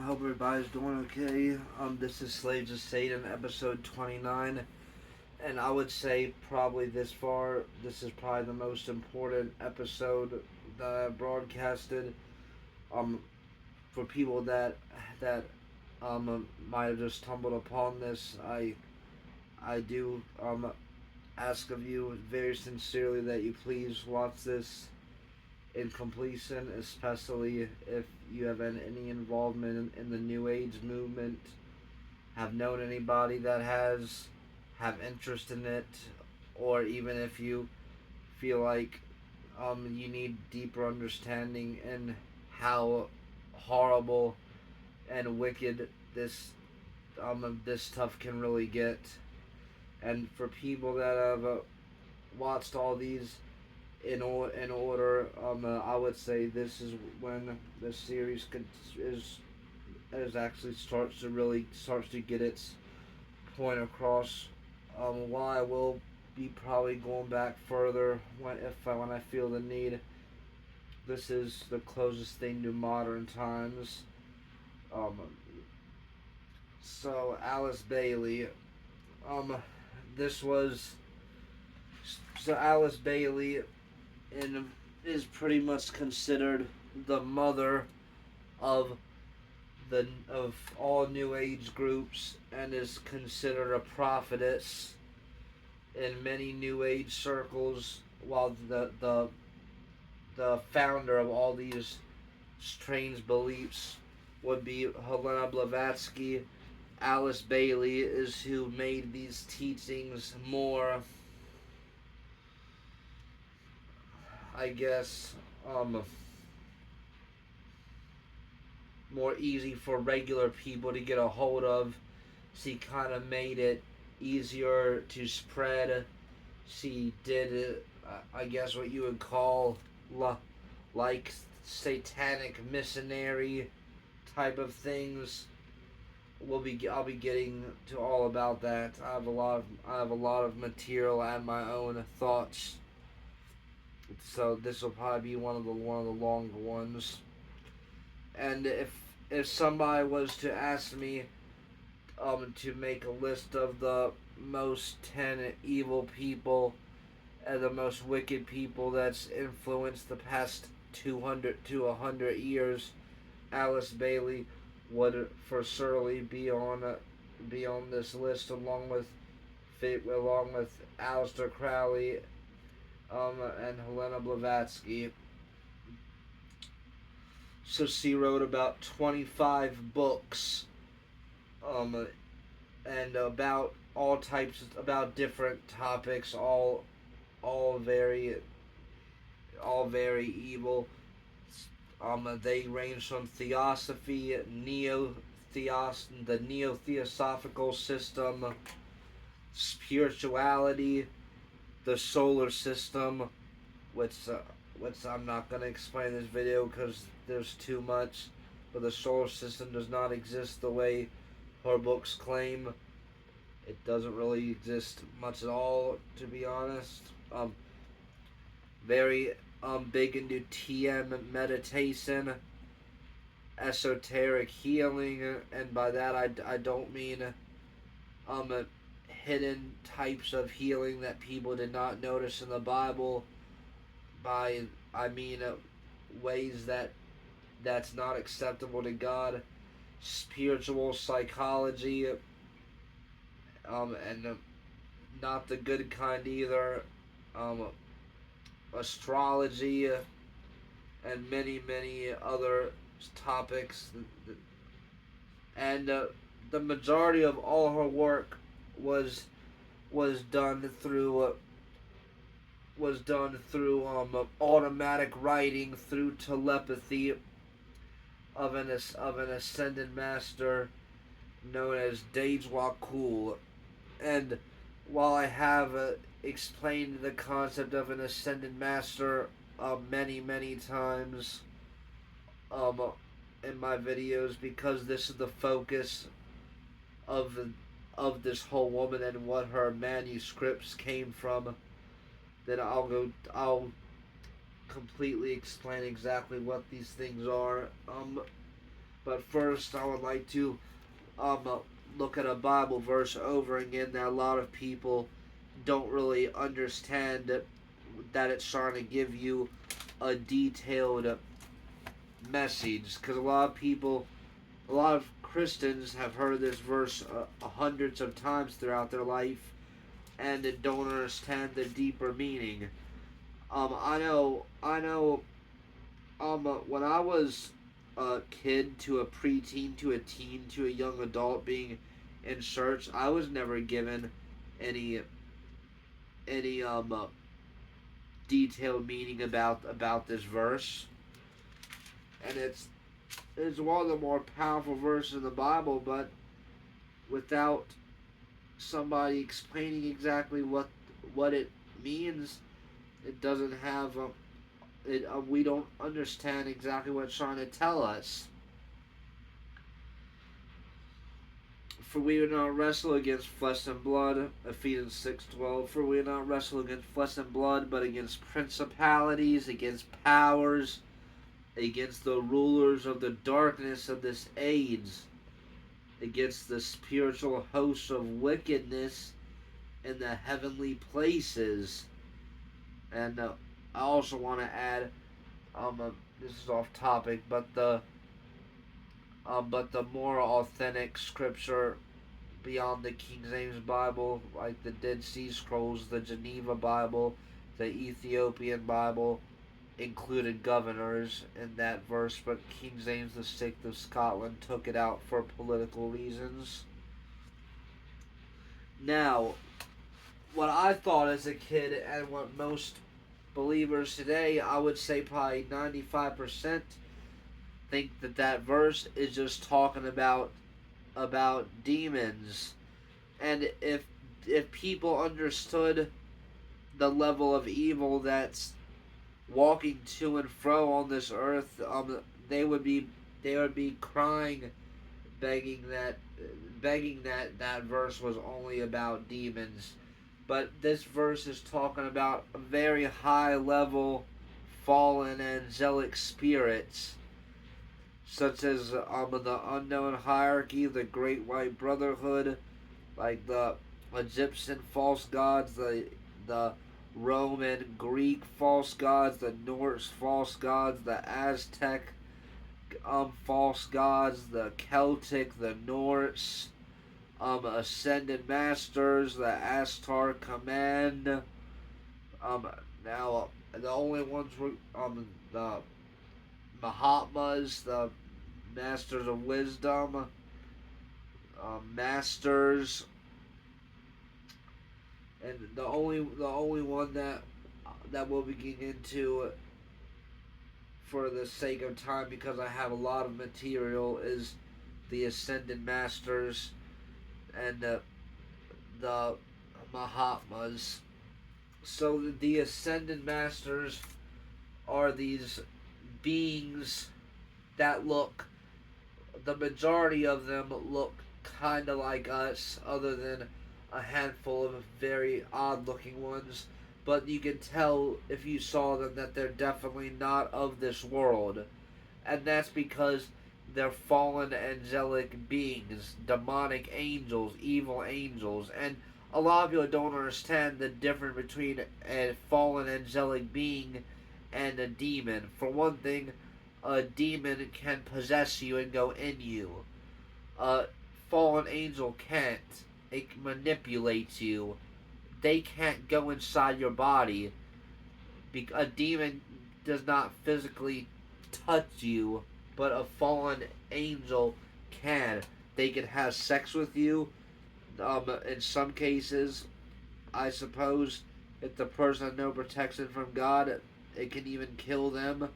hope everybody's doing okay. This is Slaves of Satan, episode 29, and I would say probably this far, this is probably the most important episode that I broadcasted. Um, for people that might have just stumbled upon this, I do ask of you very sincerely that you please watch this in completion, especially if you have any involvement in the New Age movement, have known anybody that have interest in it, or even if you feel like you need deeper understanding in how horrible and wicked this stuff can really get. And for people that have watched all these in order. I would say this is when the series is actually starts to get its point across. While I will be probably going back further when I feel the need. This is the closest thing to modern times. Um, so Alice Bailey. Um, this was so Alice Bailey and is pretty much considered the mother of of all New Age groups and is considered a prophetess in many New Age circles. While the founder of all these strange beliefs would be Helena Blavatsky, Alice Bailey is who made these teachings more, I guess, more easy for regular people to get a hold of. She kind of made it easier to spread. She did, I guess, what you would call like satanic missionary type of things. I'll be getting to all about that. I have a lot of material and my own thoughts. So this will probably be one of the longer ones. And if somebody was to ask me to make a list of the most 10 evil people and the most wicked people that's influenced the past 200 to 100 years, Alice Bailey would for surely be on this list along with Aleister Crowley and Helena Blavatsky. So she wrote about 25 books and about different topics, all very evil. They range from theosophy, the neo-theosophical system, spirituality, the solar system, which I'm not gonna explain in this video because there's too much. But the solar system does not exist the way her books claim. It doesn't really exist much at all, to be honest. Very big into TM meditation, esoteric healing, and by that I don't mean hidden types of healing that people did not notice in the Bible. I mean ways that's not acceptable to God, spiritual psychology, and not the good kind either. Astrology, and many other topics. And the majority of all her work was was done through uh, automatic writing through telepathy of an ascended master known as Dejwa. And while I have explained the concept of an ascended master many times um, in my videos, because this is the focus of this whole woman and what her manuscripts came from, then I'll completely explain exactly what these things are. But first, I would like to um, look at a Bible verse over again that a lot of people don't really understand, that it's trying to give you a detailed message. Because a lot of Christians have heard this verse hundreds of times throughout their life and don't understand the deeper meaning. I know. When I was a kid to a preteen to a teen to a young adult being in church, I was never given any any detailed meaning about this verse, and it's one of the more powerful verses in the Bible, but without somebody explaining exactly what it means, it doesn't have we don't understand exactly what it's trying to tell us. For we do not wrestle against flesh and blood, Ephesians 6:12. For we do not wrestle against flesh and blood, but against principalities, against powers, against the rulers of the darkness of this age, against the spiritual hosts of wickedness in the heavenly places. And I also want to add, this is off topic, but the more authentic scripture beyond the King James Bible, like the Dead Sea Scrolls, the Geneva Bible, the Ethiopian Bible, included governors in that verse, but King James VI of Scotland took it out for political reasons. Now, what I thought as a kid, and what most believers today, I would say probably 95%, think that verse is just talking about demons. And if people understood the level of evil that's walking to and fro on this earth, they would be crying, begging that verse was only about demons. But this verse is talking about a very high level fallen angelic spirits, such as the unknown hierarchy, the Great White Brotherhood, like the Egyptian false gods, the Roman Greek false gods, the Norse false gods, the Aztec false gods, the Celtic, the Norse ascended masters, the Astar command. Now the only ones were the Mahatmas, the masters of wisdom, masters, and the only one that we'll be getting into for the sake of time, because I have a lot of material, is the Ascended Masters and the Mahatmas. So the Ascended Masters are these beings that look, the majority of them look kind of like us, other than a handful of very odd looking ones. But you can tell if you saw them that they're definitely not of this world. And that's because they're fallen angelic beings, demonic angels, evil angels. And a lot of people don't understand the difference between a fallen angelic being and a demon. For one thing, a demon can possess you and go in you. A fallen angel can't. It manipulates you. They can't go inside your body. A demon does not physically touch you, but a fallen angel can. They can have sex with you. In some cases, I suppose, if the person has no protection from God, it can even kill them.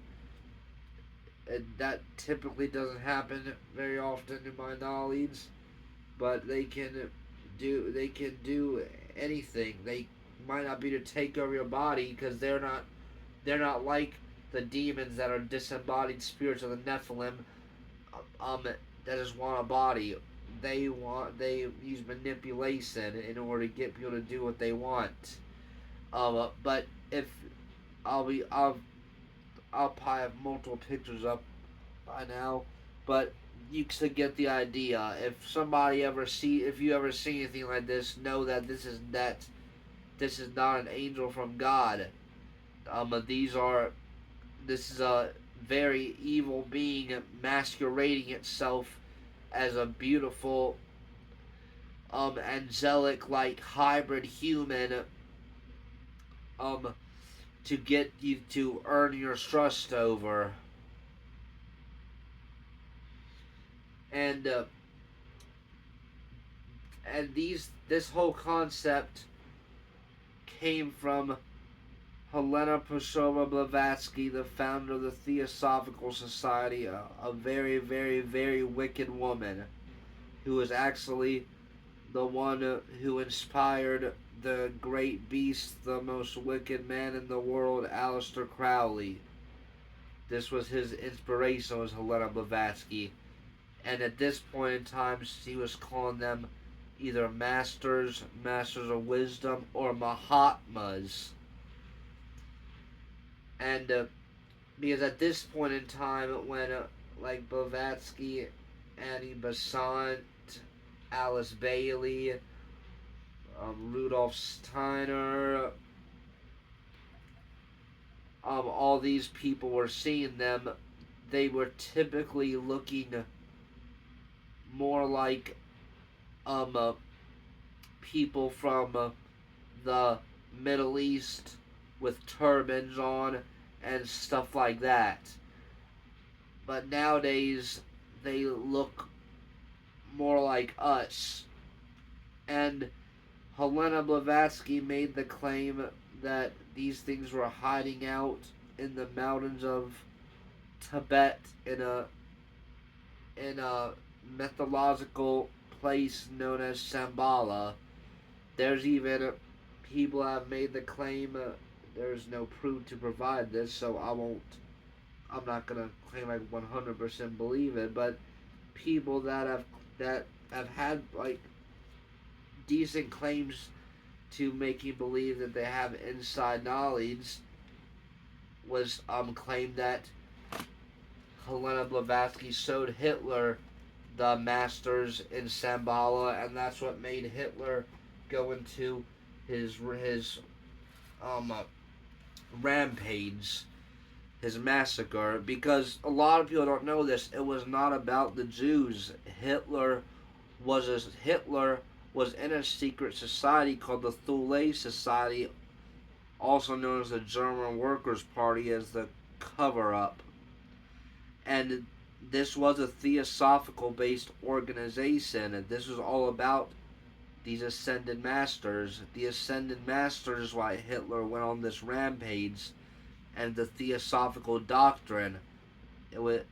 And that typically doesn't happen very often in my knowledge. But they can do anything. They might not be to take over your body, because they're not like the demons that are disembodied spirits of the Nephilim, that just want a body. They use manipulation in order to get people to do what they want. But if I'll probably have multiple pictures up by now, but you should get the idea. If you ever see anything like this, know that this is not an angel from God. These are this is a very evil being masquerading itself as a beautiful, angelic like hybrid human, um, to get you to earn your trust over. And this whole concept came from Helena Prasova Blavatsky, the founder of the Theosophical Society, a very, very, very wicked woman who was actually the one who inspired the great beast, the most wicked man in the world, Aleister Crowley. This was his inspiration, was Helena Blavatsky. And at this point in time, he was calling them either masters of wisdom, or Mahatmas. And because at this point in time, when like Blavatsky, Annie Besant, Alice Bailey, Rudolf Steiner, all these people were seeing them, they were typically looking more like people from the Middle East with turbans on and stuff like that. But nowadays, they look more like us. And Helena Blavatsky made the claim that these things were hiding out in the mountains of Tibet in a mythological place known as Shambhala. There's even people have made the claim. There's no proof to provide this, so I'm not gonna claim I 100% believe it. But people that have had like decent claims to make you believe that they have inside knowledge was claimed that Helena Blavatsky showed Hitler the masters in Shambhala, and that's what made Hitler go into his um rampage, his massacre. Because a lot of people don't know this, it was not about the Jews. Hitler was in a secret society called the Thule Society, also known as the German Workers' Party, as the cover-up. And this was a theosophical based organization. This was all about these ascended masters. The ascended masters is why Hitler went on this rampage, and the theosophical doctrine.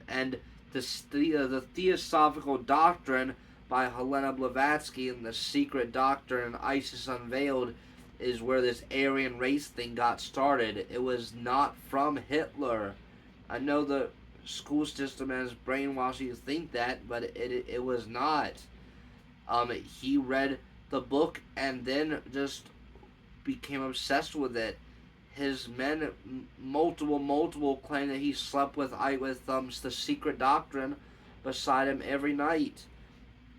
And the theosophical doctrine by Helena Blavatsky and the secret doctrine ISIS unveiled is where this Aryan race thing got started. It was not from Hitler. I know the school system has brainwashed you to think that, but it was not. He read the book and then just became obsessed with it. His men, multiple claim that he slept with the secret doctrine beside him every night.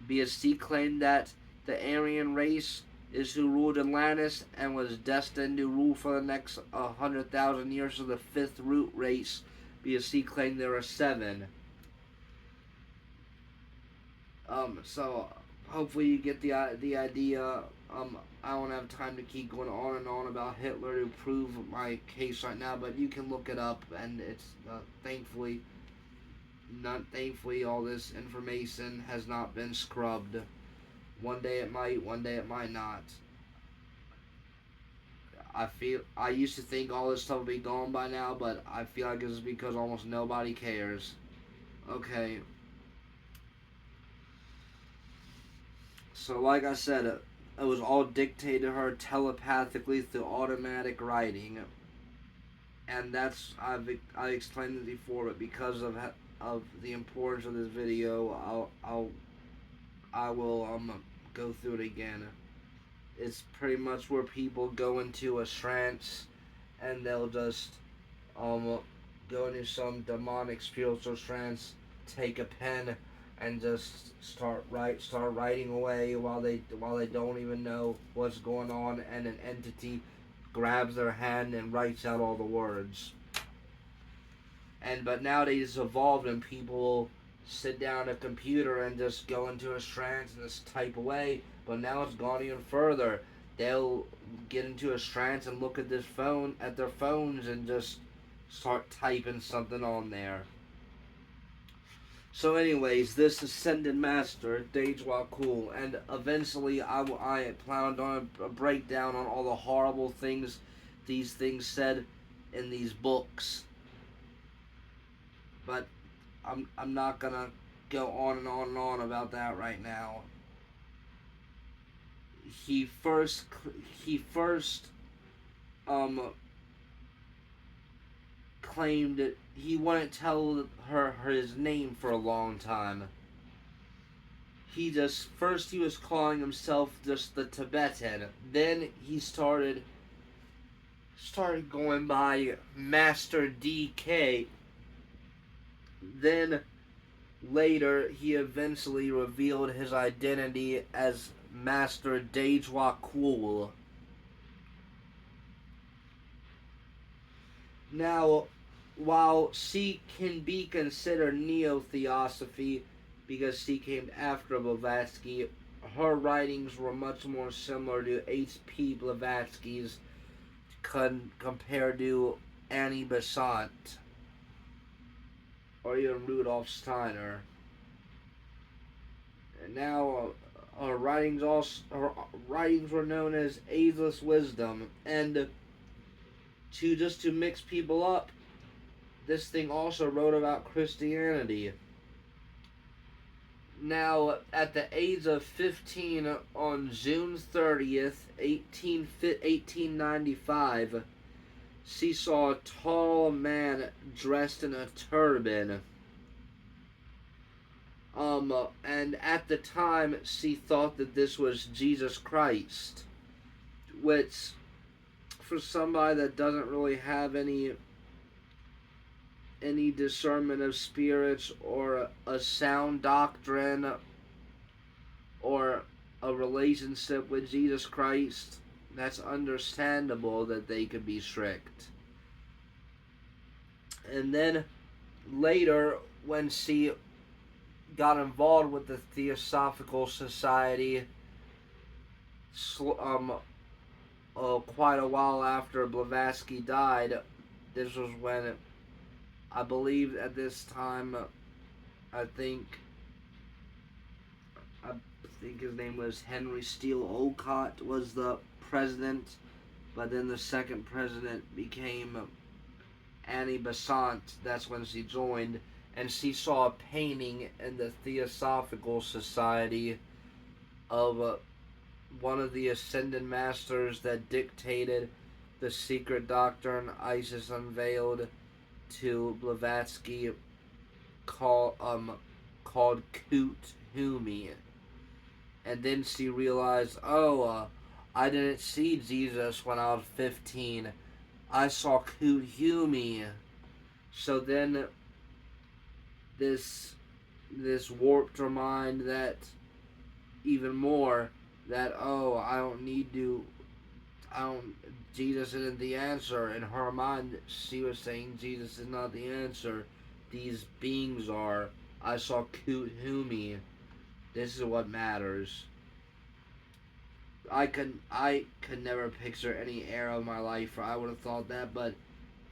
BSC claimed that the Aryan race is who ruled Atlantis and was destined to rule for the next 100,000 years of the fifth root race. BSC claimed there are 7. So hopefully you get the idea. I don't have time to keep going on and on about Hitler to prove my case right now, but you can look it up, and it's thankfully all this information has not been scrubbed. One day it might, one day it might not. I used to think all this stuff would be gone by now, but I feel like it's because almost nobody cares. Okay. So like I said, it was all dictated to her telepathically through automatic writing, and that's I explained it before, but because of the importance of this video, I will go through it again. It's pretty much where people go into a trance, and they'll just go into some demonic spiritual trance, take a pen, and just start writing away while they don't even know what's going on, and an entity grabs their hand and writes out all the words. But nowadays it's evolved, and people will sit down at a computer and just go into a trance and just type away. But now it's gone even further. They'll get into a trance and look at their phones, and just start typing something on there. So anyways, this Ascended Master, Dejwa Cool, and eventually I planned on a breakdown on all the horrible things these things said in these books. But I'm not gonna go on and on and on about that right now. He first claimed that he wouldn't tell her his name for a long time. He was calling himself just the Tibetan. Then he started going by Master DK. Then later he eventually revealed his identity as Master Dejwa Cool. Now, while she can be considered neo-theosophy because she came after Blavatsky, her writings were much more similar to H.P. Blavatsky's compared to Annie Besant or even Rudolf Steiner. And now her writings were known as ageless wisdom, and to mix people up, this thing also wrote about Christianity. Now, at the age of 15, on June 30th, 1895, she saw a tall man dressed in a turban. And at the time, she thought that this was Jesus Christ, which, for somebody that doesn't really have any discernment of spirits or a sound doctrine or a relationship with Jesus Christ, that's understandable that they could be strict. And then later, when she got involved with the Theosophical Society, quite a while after Blavatsky died, this was when, I believe at this time, I think his name was Henry Steele Olcott was the president, but then the second president became Annie Besant. That's when she joined, and she saw a painting in the Theosophical Society of one of the Ascended Masters that dictated the secret doctrine Isis unveiled to Blavatsky, called Kut Humi. And then she realized, I didn't see Jesus when I was 15. I saw Kut Humi. So then this warped her mind that even more, that Jesus isn't the answer. In her mind, she was saying Jesus is not the answer. These beings are. I saw Kut Humi. This is what matters. I could never picture any era of my life where I would have thought that, but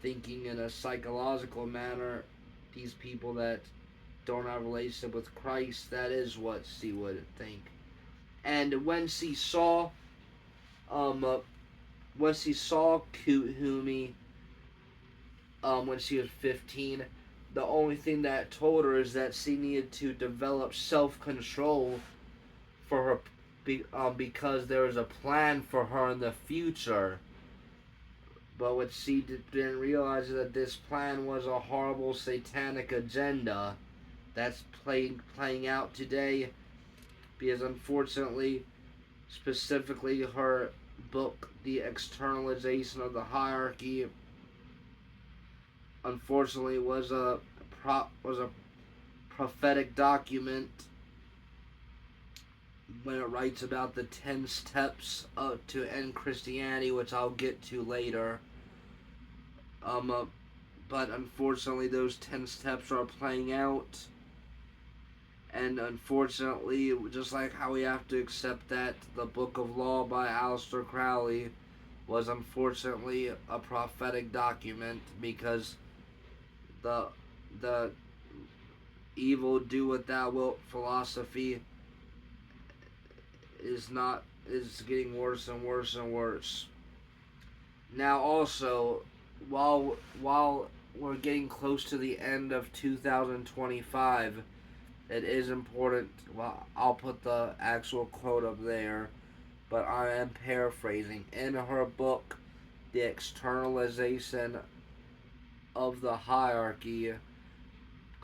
thinking in a psychological manner, these people that don't have a relationship with Christ, that is what she would think. And when she saw Kut Humi, when she was 15, the only thing that told her is that she needed to develop self-control for her, because there was a plan for her in the future. But what she didn't realize is that this plan was a horrible satanic agenda that's playing out today, because unfortunately, specifically her book, The Externalization of the Hierarchy, unfortunately was a prophetic document when it writes about the 10 steps to end Christianity, which I'll get to later. Um, uh, but unfortunately, those 10 steps are playing out. And unfortunately, just like how we have to accept that the Book of Law by Aleister Crowley was unfortunately a prophetic document, because the the evil do what thou wilt philosophy is getting worse and worse and worse. Now also, while we're getting close to the end of 2025, it is important. Well, I'll put the actual quote up there, but I am paraphrasing. In her book, The Externalization of the Hierarchy,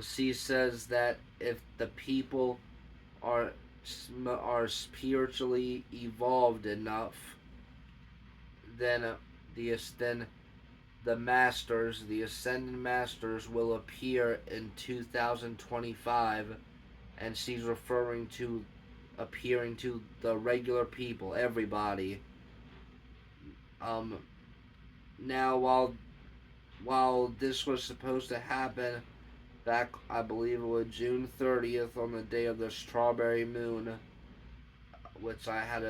she says that if the people are spiritually evolved enough, then then the masters, the ascended masters, will appear in 2025, and she's referring to appearing to the regular people, everybody. Um, Now, while this was supposed to happen back, I believe it was June 30th, on the day of the strawberry moon, which I had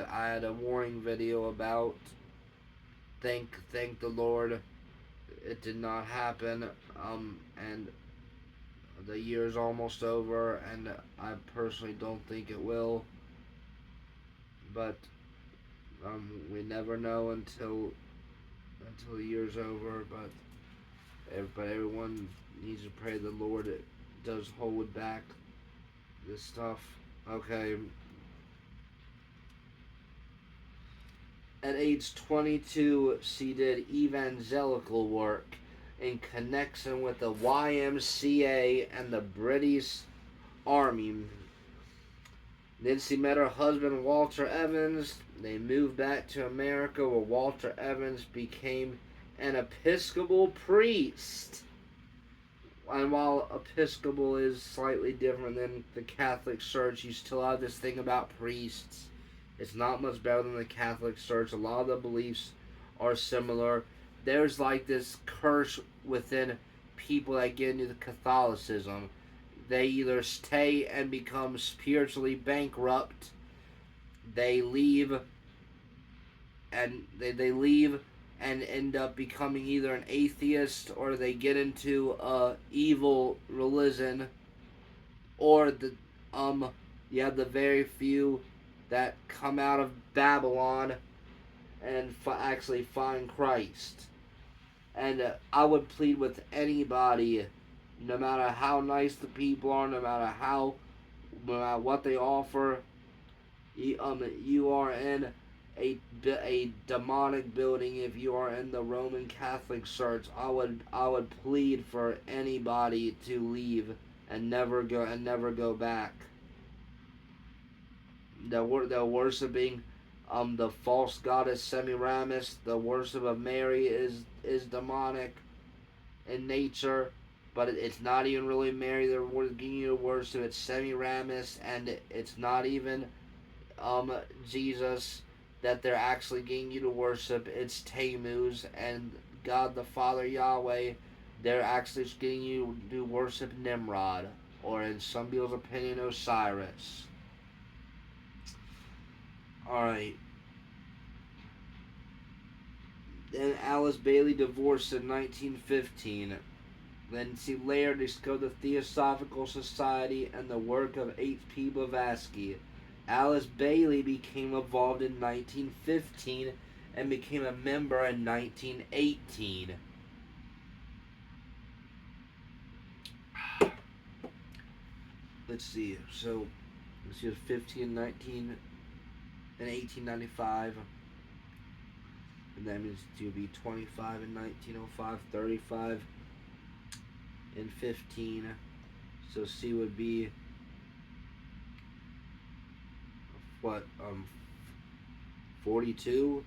a warning video about. Thank the Lord, it did not happen. And the year's almost over, and I personally don't think it will. But we never know until the year's over. But everyone needs to pray the Lord it does hold back this stuff. Okay. At age 22, she did evangelical work in connection with the YMCA and the British Army. Then she met her husband, Walter Evans. They moved back to America, where Walter Evans became an Episcopal priest. And while Episcopal is slightly different than the Catholic Church, you still have this thing about priests. It's not much better than the Catholic Church. A lot of the beliefs are similar. There's like this curse within people that get into Catholicism. They either stay and become spiritually bankrupt, they leave and end up becoming either an atheist, or they get into a evil religion, or you have the very few that come out of Babylon and actually find Christ. And I would plead with anybody, no matter how nice the people are, no matter what they offer, you are in a demonic building. If you are in the Roman Catholic Church, I would plead for anybody to leave and never go back. They're worshiping the false goddess Semiramis. The worship of Mary is demonic in nature, but it's not even really Mary they're getting you to worship. It's Semiramis, and it's not even Jesus that they're actually getting you to worship. It's Tammuz and God the Father Yahweh. They're actually getting you to worship Nimrod, or in some people's opinion, Osiris. Alright. Then Alice Bailey divorced in 1915. Then she later discovered the Theosophical Society and the work of H.P. Blavatsky. Alice Bailey became involved in 1915 and became a member in 1918. Let's see. So she was 15, 19, in 1895. And that means she'll be 25 in 1905, 35 in 15. So she would be 42.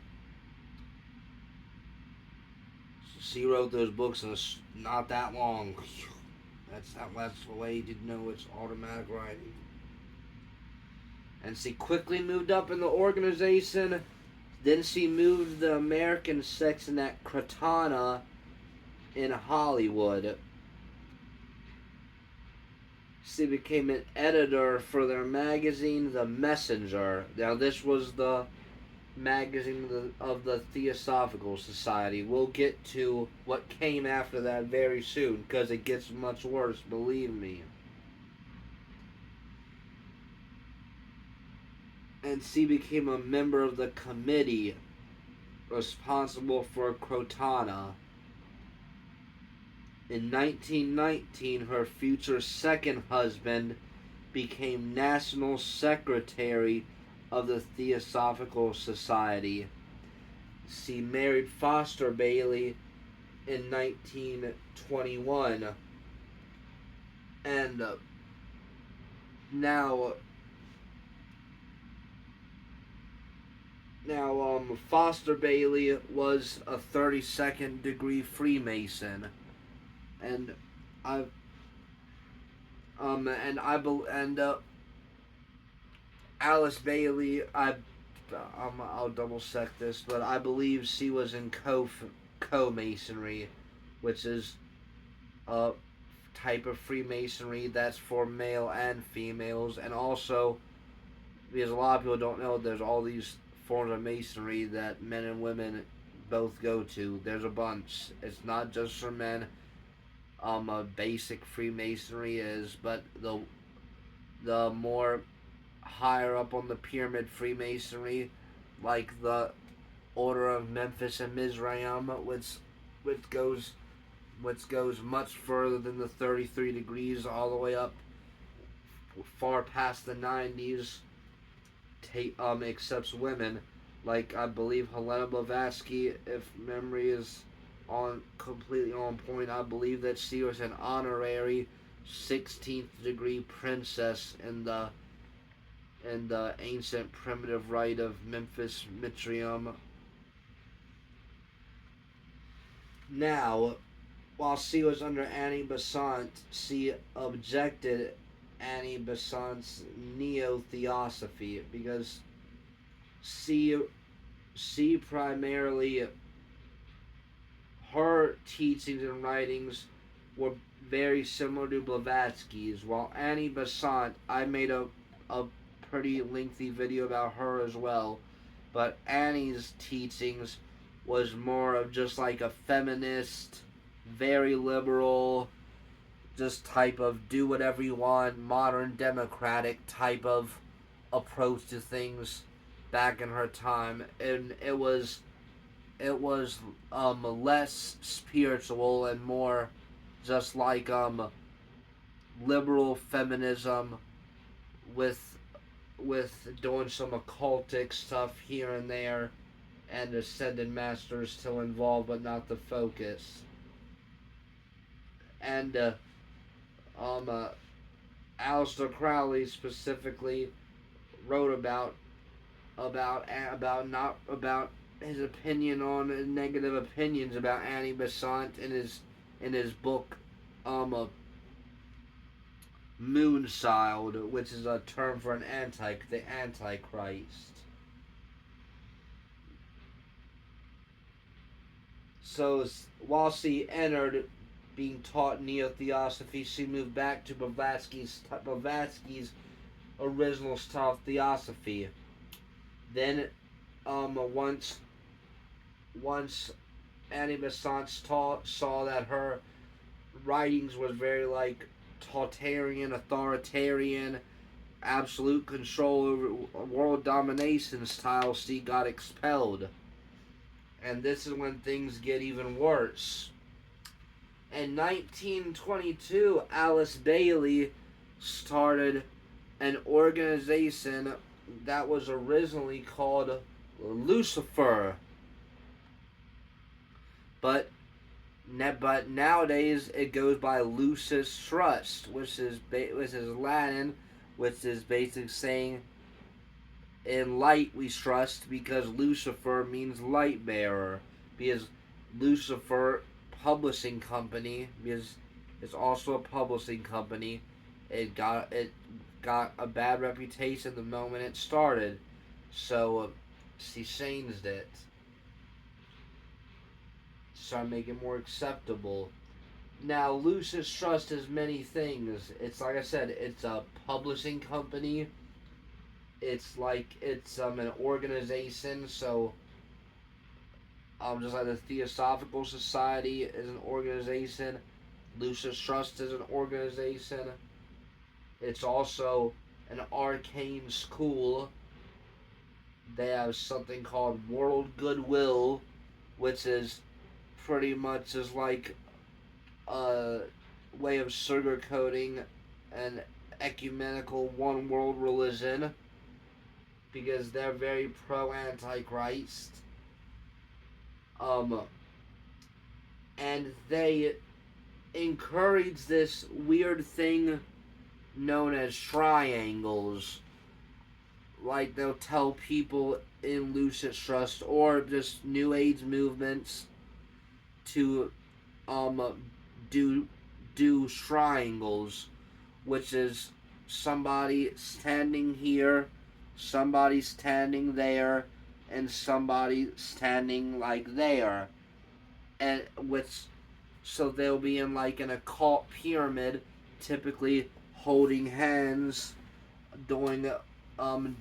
She wrote those books and it's not that long. That's the way you did know it's automatic writing. and she quickly moved up in the organization. Then she moved to the American section at Cortana in Hollywood. She became an editor for their magazine, The Messenger. Now, this was the magazine of the Theosophical Society. We'll get to what came after that very soon, because it gets much worse, believe me. And she became a member of the committee responsible for Crotona. In 1919, her future second husband became National Secretary of the Theosophical Society. She married Foster Bailey in 1921. And now Foster Bailey was a 32nd degree Freemason, and Alice Bailey, I'll double check this, but I believe she was in co-masonry, which is a type of Freemasonry that's for male and females, and also, because a lot of people don't know, there's all these forms of masonry that men and women both go to. There's a bunch. It's not just for men. A basic Freemasonry is, but the more higher up on the pyramid Freemasonry, like the Order of Memphis and Mizraim, which goes much further than the 33 degrees, all the way up far past the 90s. Accepts women, like I believe Helena Blavatsky, if memory is completely on point. I believe that she was an honorary 16th degree princess in the ancient primitive rite of Memphis Mizraim. Now, while she was under Annie Besant, she objected Annie Besant's neo-theosophy, because she primarily, her teachings and writings were very similar to Blavatsky's, while Annie Besant, I made a pretty lengthy video about her as well, but Annie's teachings was more of just like a feminist, very liberal, just type of do whatever you want, modern democratic type of approach to things back in her time, and it was less spiritual and more just like liberal feminism with doing some occultic stuff here and there, and ascended masters still involved but not the focus. And Aleister Crowley specifically wrote about his opinion on negative opinions about Annie Besant in his book Moonchild, which is a term for the Antichrist. So while she entered being taught neo-theosophy, she moved back to Blavatsky's original style of theosophy. Then, once Annie Besant saw that her writings was very like totalitarian, authoritarian, absolute control over world domination style, she got expelled. And this is when things get even worse. In 1922, Alice Bailey started an organization that was originally called Lucifer. But nowadays it goes by Lucis Trust, which is Latin, which is basically saying in light we trust, because Lucifer means light bearer. Because Lucifer Publishing Company, because it's also a publishing company, it got a bad reputation the moment it started. So she changed it. Started making it more acceptable. Now, Lucis Trust is many things. It's like I said, it's a publishing company. It's an organization. So just like the Theosophical Society is an organization, Lucis Trust is an organization. It's also an arcane school. They have something called World Goodwill, which is pretty much is like a way of sugarcoating an ecumenical one world religion because they're very pro Antichrist. Um, and they encourage this weird thing known as triangles. Like they'll tell people in Lucis Trust or just New Age movements to um do triangles, which is somebody standing here, somebody standing there, and somebody standing like there, and which so they'll be in like an occult pyramid, typically holding hands, doing um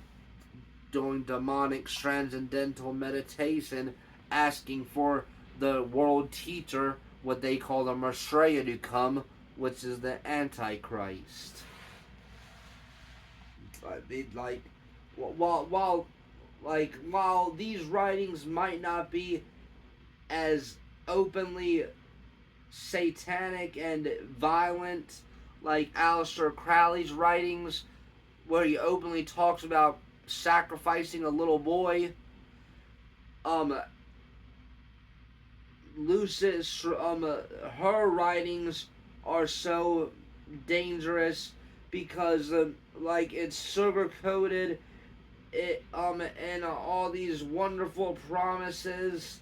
doing demonic transcendental meditation, asking for the world teacher, what they call the Messiah, to come, which is the Antichrist. Like, while these writings might not be as openly satanic and violent like Aleister Crowley's writings, where he openly talks about sacrificing a little boy. Lucis, her writings are so dangerous because, like, it's sugar coated, and all these wonderful promises,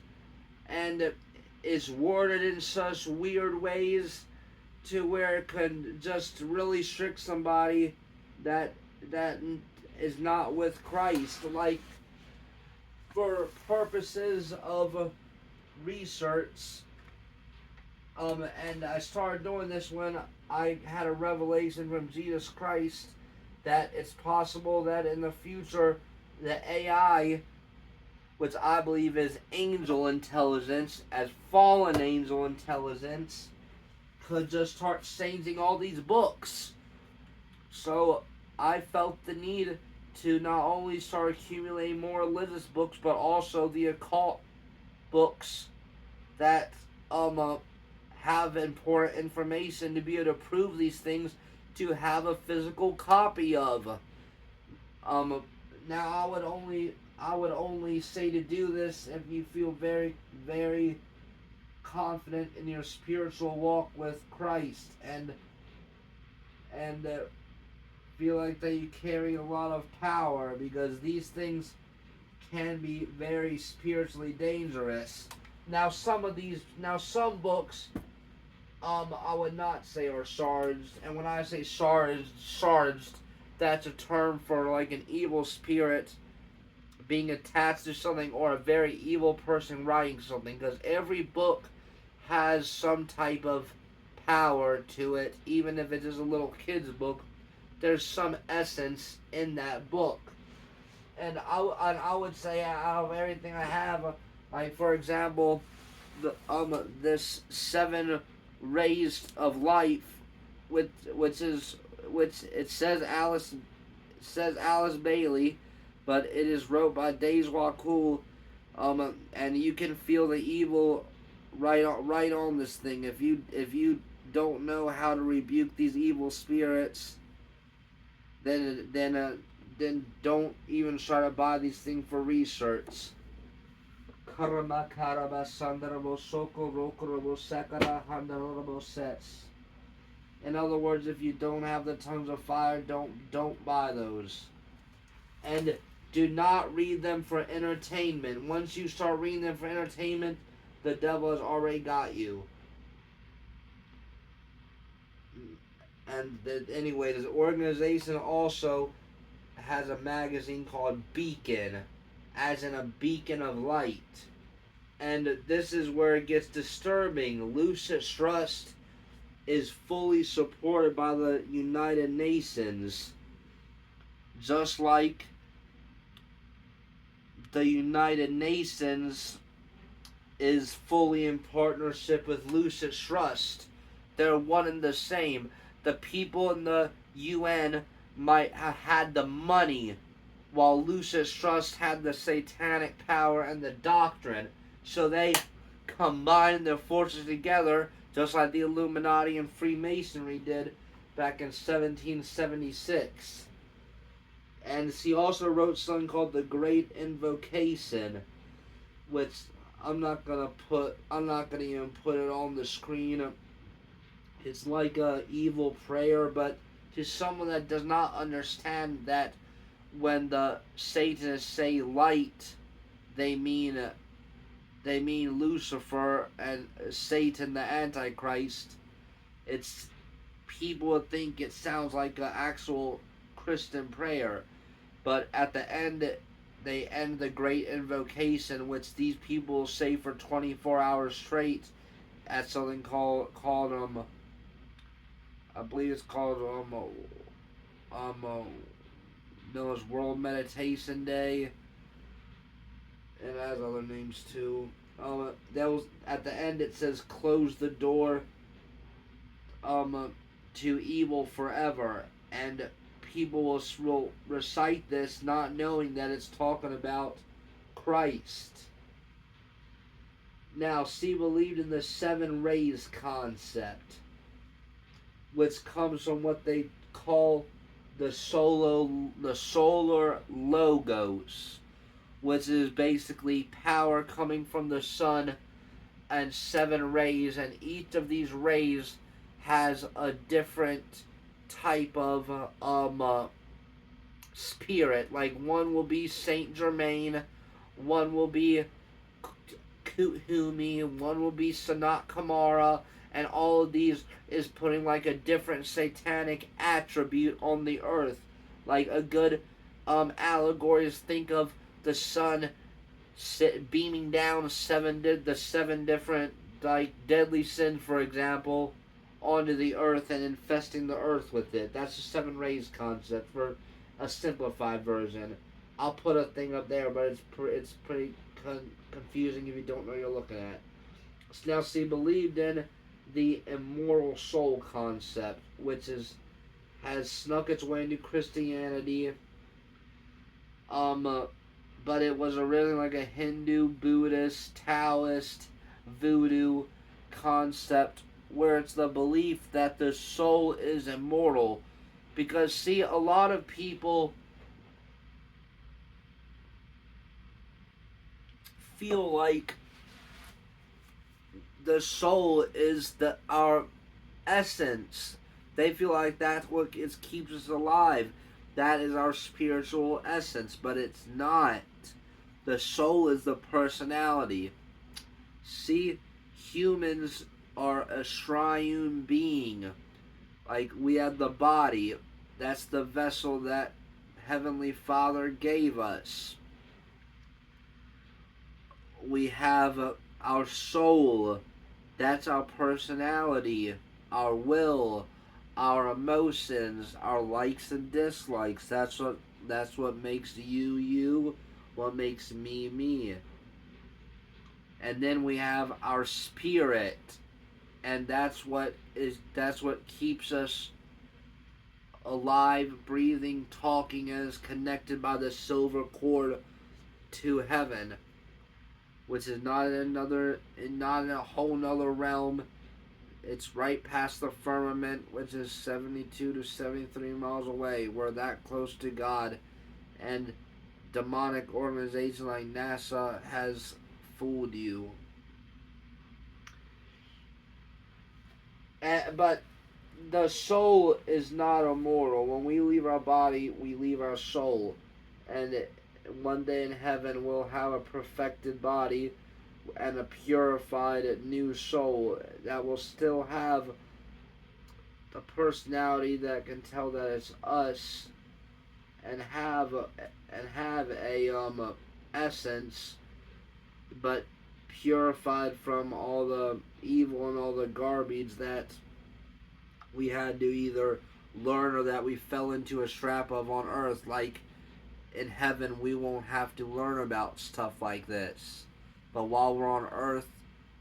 and it's worded in such weird ways to where it could just really trick somebody that is not with Christ. Like, for purposes of research, and I started doing this when I had a revelation from Jesus Christ that it's possible that in the future the AI, which I believe is angel intelligence, as fallen angel intelligence, could just start changing all these books. So I felt the need to not only start accumulating more religious books, but also the occult books that have important information to be able to prove these things, to have a physical copy of. Now I would only say to do this if you feel very, very confident in your spiritual walk with Christ, and feel like that you carry a lot of power, because these things can be very spiritually dangerous. Now some books, I would not say are charged, and when I say charged, that's a term for like an evil spirit being attached to something, or a very evil person writing something, because every book has some type of power to it, even if it is a little kid's book. There's some essence in that book. And I would say, out of everything I have, like for example, this 7 Rays of Life, which it says Alice Bailey, but it is wrote by Days Wakul, and you can feel the evil right on this thing. If you don't know how to rebuke these evil spirits, then don't even try to buy these things for research. In other words, if you don't have the tongues of fire, don't buy those. And do not read them for entertainment. Once you start reading them for entertainment, the devil has already got you. And anyway, this organization also has a magazine called Beacon, as in a beacon of light. And this is where it gets disturbing. Lucis Trust is fully supported by the United Nations, just like the United Nations is fully in partnership with Lucis Trust. They're one and the same. The people in the UN might have had the money, while Lucis Trust had the satanic power and the doctrine. So they combined their forces together, just like the Illuminati and Freemasonry did back in 1776. And she also wrote something called The Great Invocation, which I'm not gonna even put it on the screen. It's like a evil prayer, but to someone that does not understand that when the Satanists say light, they mean Lucifer and Satan, the Antichrist. It's people would think it sounds like an actual Christian prayer, but at the end, they end the great invocation, which these people say for 24 hours straight at something called I believe it's called Noah's World Meditation Day, and it has other names too. That was at the end. It says close the door to evil forever, and people will recite this not knowing that it's talking about Christ. Now, she believed in the seven rays concept, which comes from what they call the solar logos, which is basically power coming from the sun and seven rays, and each of these rays has a different type of spirit. Like one will be Saint Germain, one will be Kuthumi, one will be Sanat Kamara, and all of these is putting like a different satanic attribute on the earth. Like a good allegory is think of the sun beaming down the seven different like deadly sins, for example, onto the earth and infesting the earth with it. That's the seven rays concept for a simplified version. I'll put a thing up there, but it's pretty confusing if you don't know what you're looking at. Now, she believed in the immortal soul concept, which has snuck its way into Christianity. But it was originally like a Hindu, Buddhist, Taoist, voodoo concept, where it's the belief that the soul is immortal. Because, see, a lot of people feel like the soul is our essence. They feel like that's what keeps us alive. That is our spiritual essence, but it's not. The soul is the personality. See, humans are a triune being. Like, we have the body. That's the vessel that Heavenly Father gave us. We have our soul. That's our personality, our will, our emotions, our likes and dislikes. That's what makes you you, what makes me me. And then we have our spirit, and that's what keeps us alive, breathing, talking, and is connected by the silver cord to heaven, which is not in a whole nother realm. It's right past the firmament, which is 72 to 73 miles away. We're that close to God, and demonic organization like NASA has fooled you. But the soul is not immortal. When we leave our body, we leave our soul. And one day in heaven, we'll have a perfected body and a purified new soul that will still have the personality that can tell that it's us and have a essence, but purified from all the evil and all the garbage that we had to either learn or that we fell into a trap of on earth. Like in heaven, we won't have to learn about stuff like this, but while we're on earth,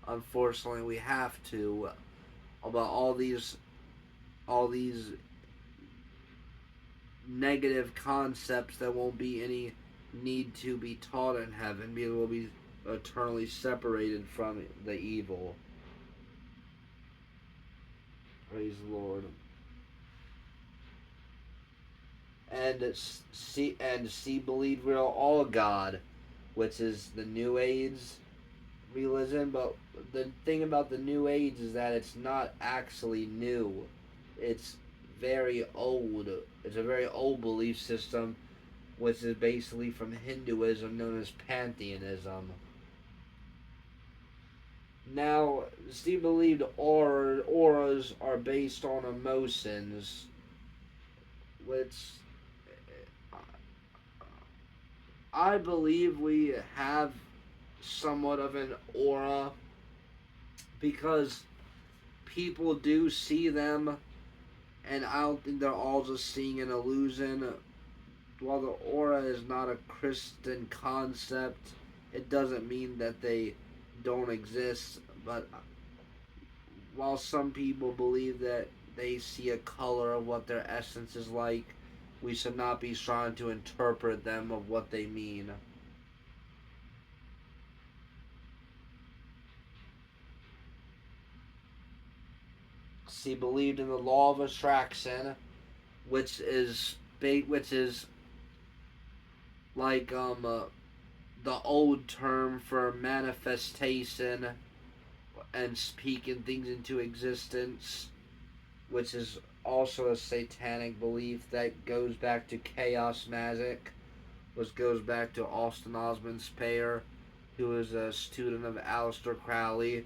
unfortunately, we have to. About all these negative concepts that won't be any need to be taught in heaven, because we'll be eternally separated from the evil. Praise the Lord. And see, believe we're all God, which is the New Age religion. But the thing about the New Age is that it's not actually new. It's very old. It's a very old belief system, which is basically from Hinduism, known as pantheism. Now, Steve believed auras are based on emotions, which I believe we have somewhat of an aura because people do see them, and I don't think they're all just seeing an illusion. While the aura is not a Christian concept, it doesn't mean that they don't exist. But while some people believe that they see a color of what their essence is like, we should not be trying to interpret them of what they mean. He believed in the law of attraction, which is like the old term for manifestation and speaking things into existence, which is also a satanic belief that goes back to chaos magic, which goes back to Austin Osman Spare, who was a student of Aleister Crowley.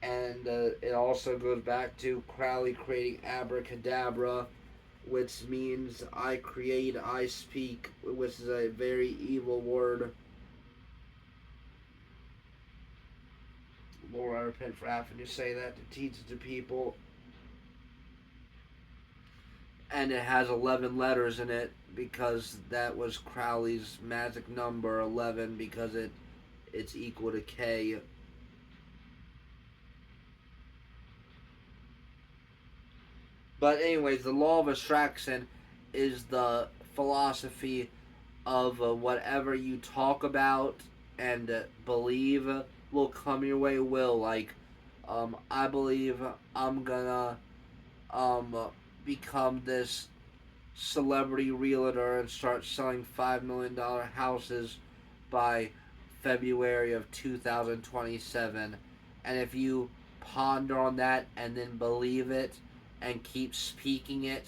And it also goes back to Crowley creating abracadabra, which means I create, I speak, which is a very evil word. Lord, I repent for having to say that to teach it to people. And it has 11 letters in it because that was Crowley's magic number, 11, because it's equal to K. But anyways, the law of attraction is the philosophy of whatever you talk about and believe will come your way. Will, like, I believe I'm gonna um, become this celebrity realtor and start selling $5 million houses by February of 2027. And if you ponder on that and then believe it and keep speaking it,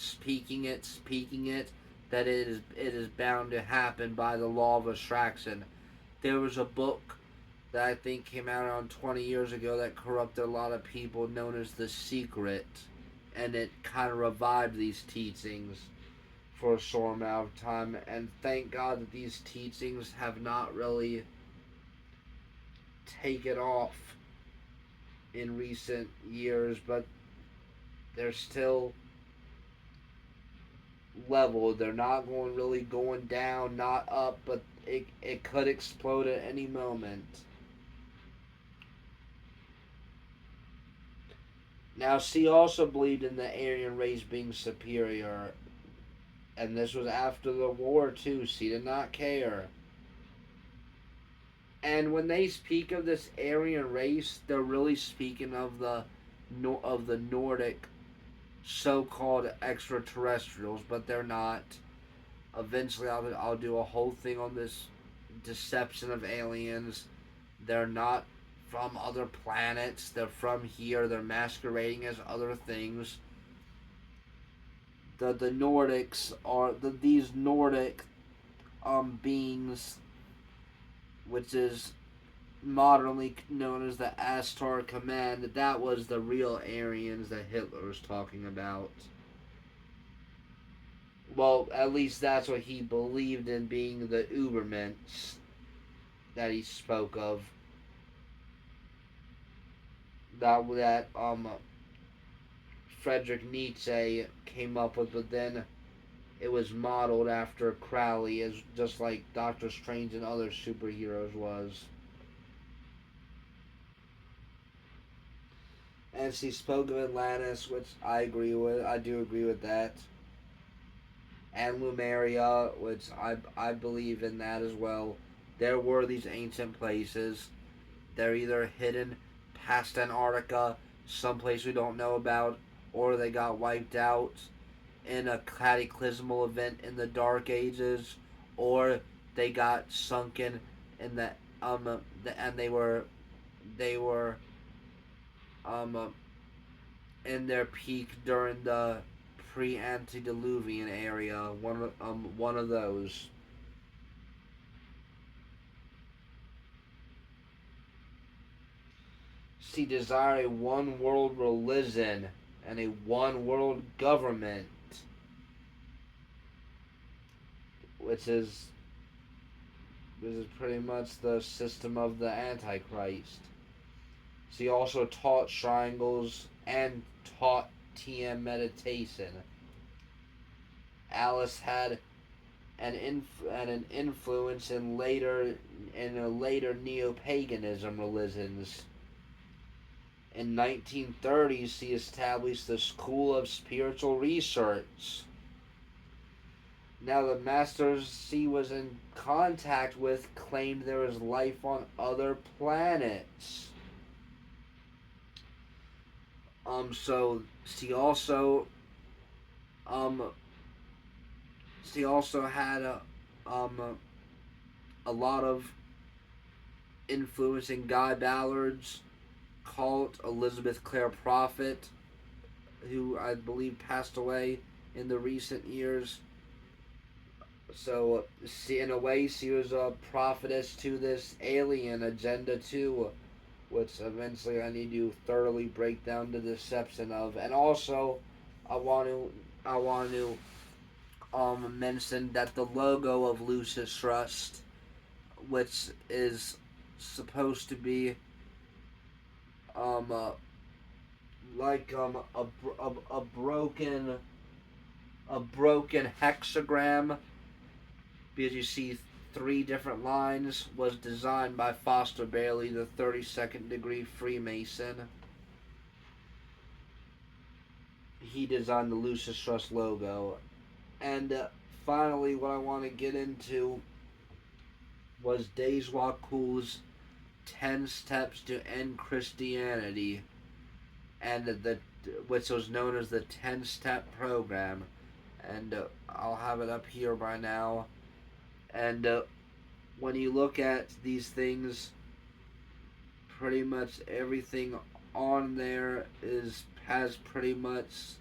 that it is bound to happen by the law of attraction. There was a book that I think came out around 20 years ago that corrupted a lot of people, known as The Secret, and it kind of revived these teachings for a short amount of time. And thank God that these teachings have not really taken off in recent years, but they're still level. They're not going down, not up, but it could explode at any moment. Now, she also believed in the Aryan race being superior, and this was after the war too. She did not care. And when they speak of this Aryan race, they're really speaking of the Nordic so-called extraterrestrials, but they're not. Eventually, I'll do a whole thing on this deception of aliens. They're not from other planets. They're from here. They're masquerading as other things. The Nordics are these Nordic beings, which is modernly known as the Astar Command, that was the real Aryans that Hitler was talking about. Well, at least that's what he believed in, being the Ubermensch that he spoke of. That Friedrich Nietzsche came up with, but then it was modeled after Crowley, as just like Doctor Strange and other superheroes was. And she spoke of Atlantis, which I agree with. I do agree with that. And Lumeria, which I believe in that as well. There were these ancient places. They're either hidden past Antarctica, someplace we don't know about, or they got wiped out in a cataclysmal event in the Dark Ages, or they got sunken in and they were um in their peak during the pre-antediluvian area. One of those. She desired a one world religion and a one world government, which is pretty much the system of the Antichrist. She also taught triangles and taught TM meditation. Alice had an influence in later neo-paganism religions. In 1930, she established the School of Spiritual Research. Now, the masters she was in contact with claimed there was life on other planets. So um, she also had a lot of influence in Guy Ballard's cult, Elizabeth Clare Prophet, who I believe passed away in the recent years. So, in a way, she was a prophetess to this alien agenda too, which eventually I need to thoroughly break down the deception of. And also, I want to mention that the logo of Lucis Trust, which is supposed to be um uh, like a broken hexagram, because you see three different lines, was designed by Foster Bailey, the 32nd degree Freemason. He designed the Lucis Trust logo. And finally, what I want to get into was Deja Ku's 10 Steps to End Christianity, and which was known as the 10-step program. And I'll have it up here by now. And when you look at these things, pretty much everything on there has pretty much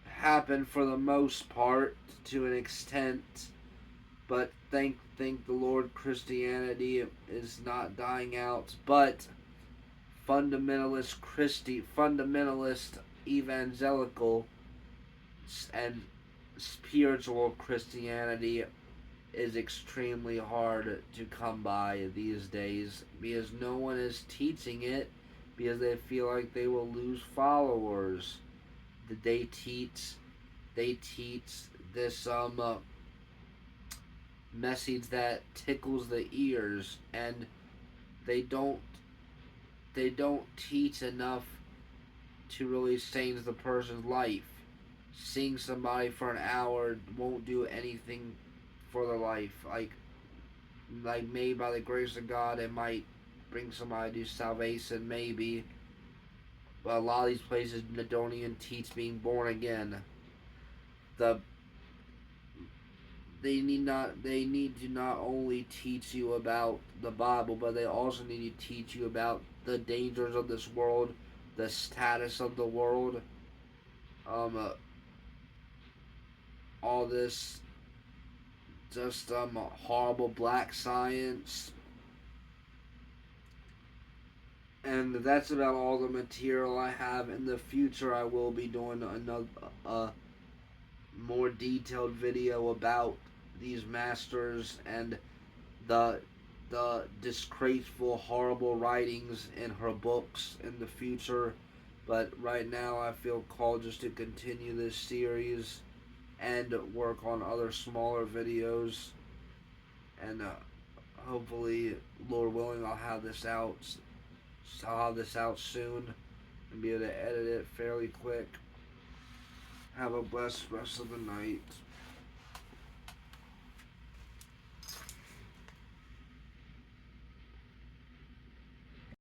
happened for the most part to an extent. But thank the Lord, Christianity is not dying out. But fundamentalist evangelical and spiritual Christianity is extremely hard to come by these days, because no one is teaching it, because they feel like they will lose followers. They teach this message that tickles the ears, and they don't teach enough to really change the person's life. Seeing somebody for an hour won't do anything for their life. Like maybe by the grace of God, it might bring somebody to salvation, maybe. But a lot of these places don't even teach being born again. The they need to not only teach you about the Bible, but they also need to teach you about the dangers of this world, the status of the world, um, uh, all this just horrible black science. And that's about all the material I have. In the future, I will be doing another more detailed video about these masters and the disgraceful, horrible writings in her books in the future. But right now, I feel called just to continue this series and work on other smaller videos. And hopefully, Lord willing, I'll have this out. I'll have this out soon and be able to edit it fairly quick. Have a blessed rest of the night.